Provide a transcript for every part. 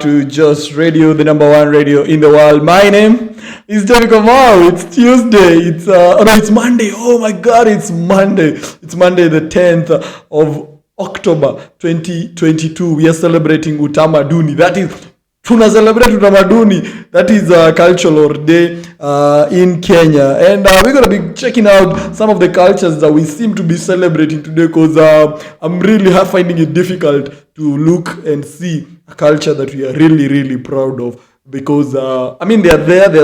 to Just Radio, the number one radio in the world. My name is David Kamau. It's Tuesday. It's Monday. Oh my God, it's Monday. It's Monday, the 10th of October 2022. We are celebrating Utamaduni. That is Tuna celebrate Utamaduni. That is a cultural day in Kenya, and we're gonna be checking out some of the cultures that we seem to be celebrating today. Because I'm really finding it difficult to look and see a culture that we are really proud of. Because there are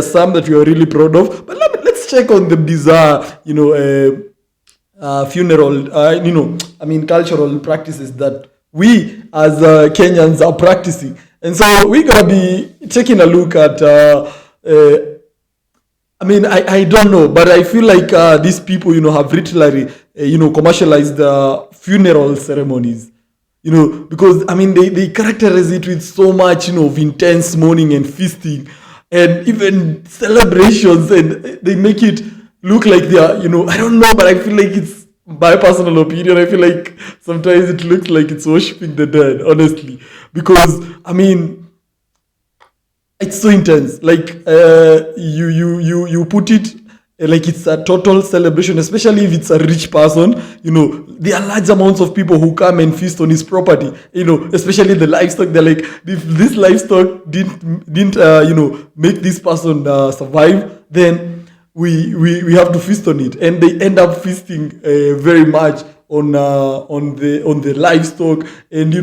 some that we are really proud of, but let's check on the bizarre, funeral, cultural practices that we as Kenyans are practicing. And so we're going to be taking a look at, I don't know, but I feel like these people, have literally, commercialized funeral ceremonies, because, they characterize it with so much, of intense mourning and feasting and even celebrations, and they make it look like they are, I don't know, but I feel like it's my personal opinion. I feel like sometimes it looks like it's worshiping the dead, honestly, because it's so intense. Like you put it like it's a total celebration, especially if it's a rich person. There are large amounts of people who come and feast on his property. Especially the livestock. They're like, if this livestock didn't make this person survive, then we have to feast on it, and they end up feasting very much on the livestock, and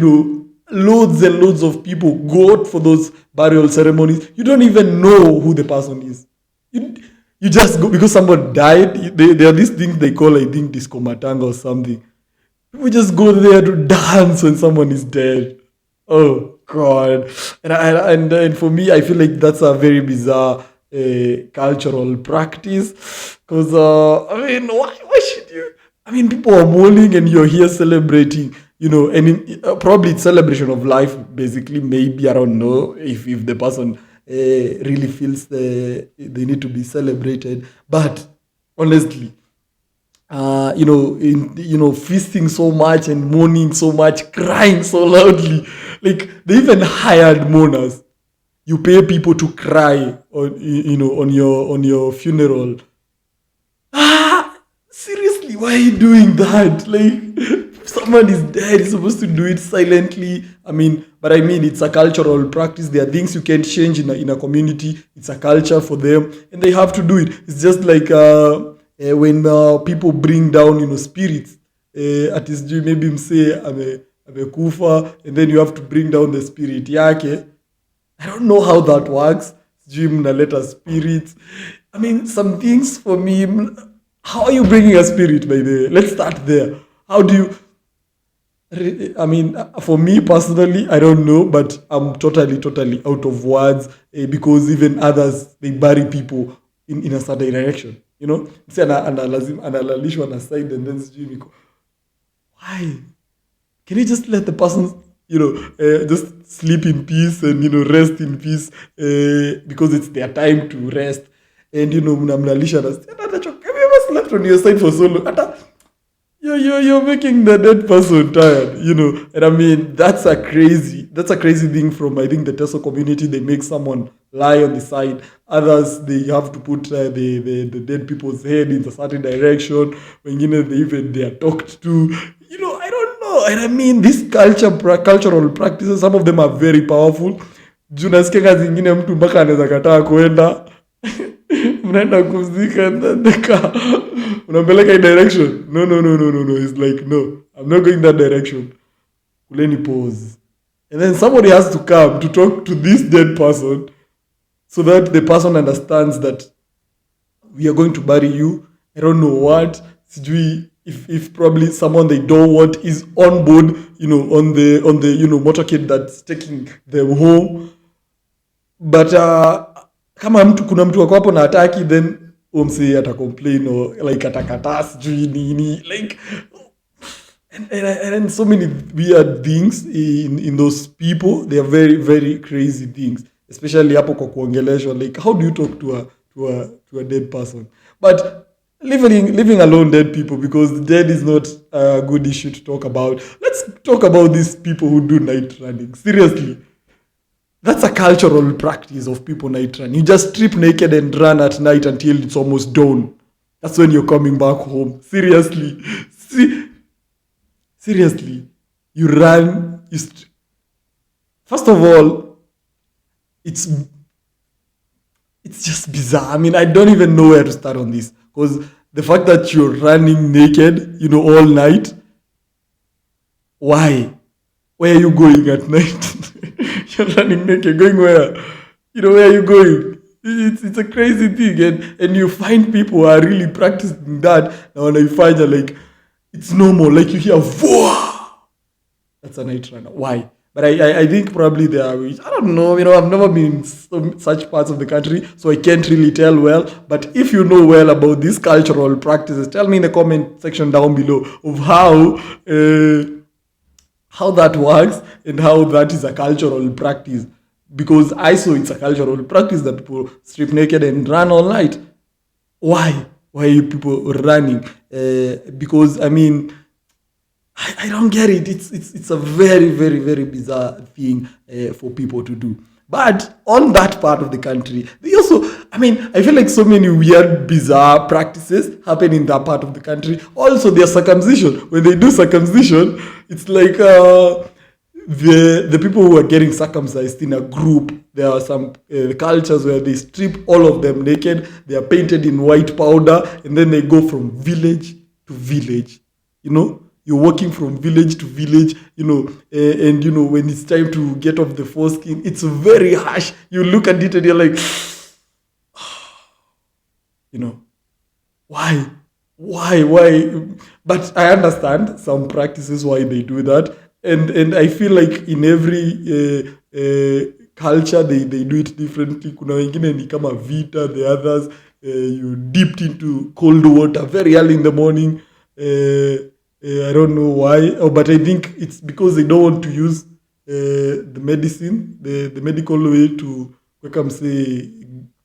loads and loads of people go out for those burial ceremonies. You don't even know who the person is. You just go because someone died. There are these things they call, I think, disco matanga or something. People just go there to dance when someone is dead. Oh God! And for me, I feel like that's a very bizarre cultural practice, because why should you? People are mourning and you're here celebrating, and probably it's celebration of life, basically. Maybe, I don't know if the person really feels they need to be celebrated, but honestly, feasting so much and mourning so much, crying so loudly, like they even hired mourners. You pay people to cry on your funeral. Seriously, why are you doing that? Like, if someone is dead, you're supposed to do it silently. It's a cultural practice. There are things you can't change in a community. It's a culture for them, and they have to do it. It's just like when people bring down, spirits. At his dream, maybe him say, I'm a kufa, and then you have to bring down the spirit yake. I don't know how that works. Dream naleta spirits. Some things for me. How are you bringing a spirit, by the way? Let's start there. How do you? For me personally, I don't know, but I'm totally out of words, because even others, they bury people in a certain direction. Say analalishwa na side, and then why? Can you just let the person, just sleep in peace and rest in peace, because it's their time to rest, and mnamlalisha na have you ever slept on your side for so long? You're making the dead person tired, and that's a crazy thing from, I think, the Teso community. They make someone lie on the side. Others, they have to put the dead people's head in a certain direction. When they are talked to, I don't know. And this cultural practices, some of them are very powerful. Junasikia zingine mtu mpaka anaweza kataa kuenda. Mnaenda kuzika, unampeleka in direction. No. It's like, no, I'm not going that direction. Kuleni pause. And then somebody has to come to talk to this dead person, so that the person understands that we are going to bury you. I don't know what. If probably someone they don't want is on board, on the motorcade that's taking them home. But kama kuna mtu wako hapo na ataki, then umsi ata complain or like atakataa sijui nini, like, and so many weird things in those people. They are very very crazy things, especially hapo kwa kuongeleshwa. Like, how do you talk to a dead person? But leaving alone dead people, because the dead is not a good issue to talk about. Let's talk about these people who do night running. Seriously, That's a cultural practice of people night run. You just strip naked and run at night until it's almost dawn. That's when you're coming back home. Seriously. Seriously. You run. First of all, it's just bizarre. I mean, I don't even know where to start on this. Because the fact that you're running naked, all night, why? Where are you going at night? You're running naked, going where? Where are you going? It's a crazy thing, and you find people who are really practicing that. Now when you find you're like, it's normal. Like you hear, "Whoa!" That's a night runner. Why? But I think probably there are. I don't know. I've never been in such parts of the country, so I can't really tell well. But if you know well about these cultural practices, tell me in the comment section down below of how that works and how that is a cultural practice. Because I saw it's a cultural practice that people strip naked and run all night. Why? Why are you people running? Because I mean, I don't get it. It's a very, very, very bizarre thing for people to do. But on that part of the country, they also, I feel like so many weird, bizarre practices happen in that part of the country. Also, their circumcision. When they do circumcision, it's like the people who are getting circumcised in a group. There are some cultures where they strip all of them naked. They are painted in white powder, and then they go from village to village. You're walking from village to village, and when it's time to get off the foreskin, it's very harsh. You look at it and you're like, why? But I understand some practices why they do that, and I feel like in every culture they do it differently. Kuna wengine ni kama vita, the others you dipped into cold water very early in the morning. I don't know why, but I think it's because they don't want to use the medicine, the medical way to say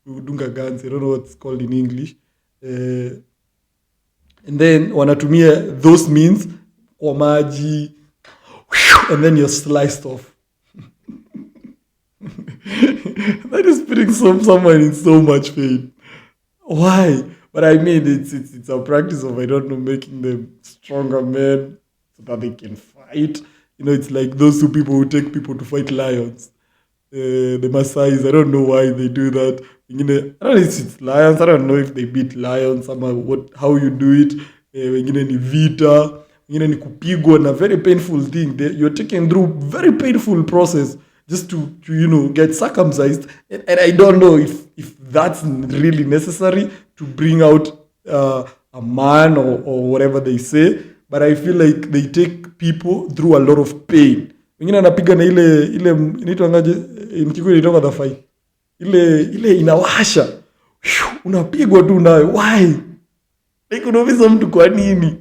dunga guns. I don't know what's called in English. And then wanatumia those means kwa maji, and then you're sliced off. That is putting someone in so much pain. Why? But it's a practice of, I don't know, making them stronger men so that they can fight. It's like those two people who take people to fight lions. The Maasais, I don't know why they do that. I don't know if it's lions. I don't know if they beat lions. How you do it. Wengine ni vita. Wengine ni kupigwa na very painful thing. You're taken through very painful process just to get circumcised. And I don't know if that's really necessary to bring out a man or whatever they say, but I feel like they take people through a lot of pain. Wengine anapiga na ile inaitwangaje in Kikuyu inaitwa the fight. Ile inawasha. Unapigwa tu nayo. Why? Like unauliza mtu kwa nini?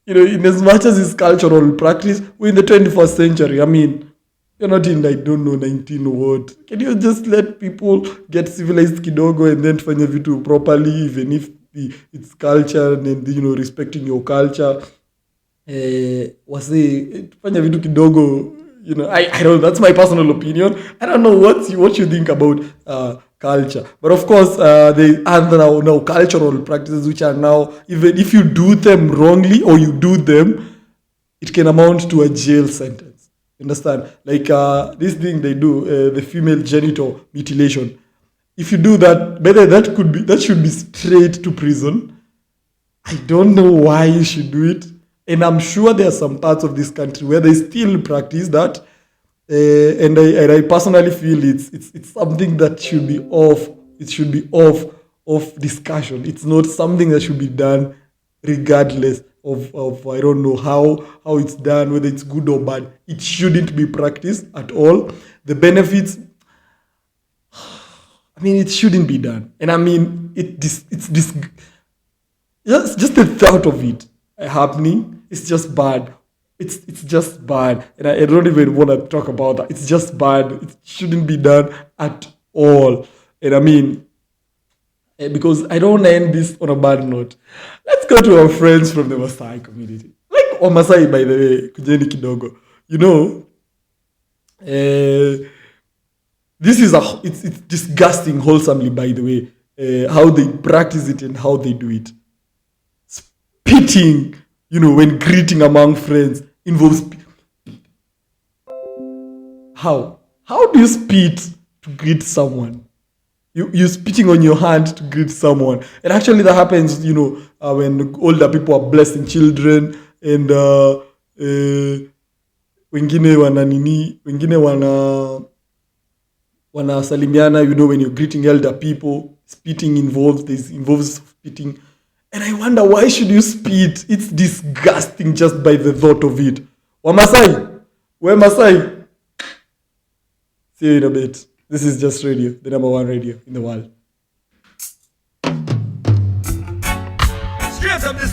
In as much as it's cultural practice, we're in the 21st century. You're not in, I don't know, 19 what. Can you just let people get civilized kidogo and then fanya vitu properly, even if it's culture and, respecting your culture? Fanya vitu kidogo, I don't know, that's my personal opinion. I don't know what you think about culture. But of course, there are now cultural practices which are now, even if you do them wrongly or you do them, it can amount to a jail sentence. Understand? Like this thing they do, the female genital mutilation. If you do that, that should be straight to prison. I don't know why you should do it, and I'm sure there are some parts of this country where they still practice that. And I personally feel it's something that should be off. It should be off discussion. It's not something that should be done regardless of I don't know how it's done, whether it's good or bad. It shouldn't be practiced at all. The benefits, it shouldn't be done. And it's just the thought of it happening. It's just bad. It's just bad. And I don't even want to talk about that. It's just bad. It shouldn't be done at all. And because I don't want to end this on a bad note. Let's go to our friends from the Maasai community. Like Wamasai, by the way, kujeni kidogo. This is it's disgusting wholesomely, by the way, how they practice it and how they do it. Spitting, when greeting among friends involves how do you spit to greet someone? You spitting on your hand to greet someone, and actually that happens, when older people are blessing children, and wengine wana nini, wengine wanasalimiana, when you're greeting elder people, spitting involves spitting. And I wonder, why should you spit? It's disgusting just by the thought of it. Wamasai, where Masai? See you in a bit. This is Just Radio, the number one radio in the world.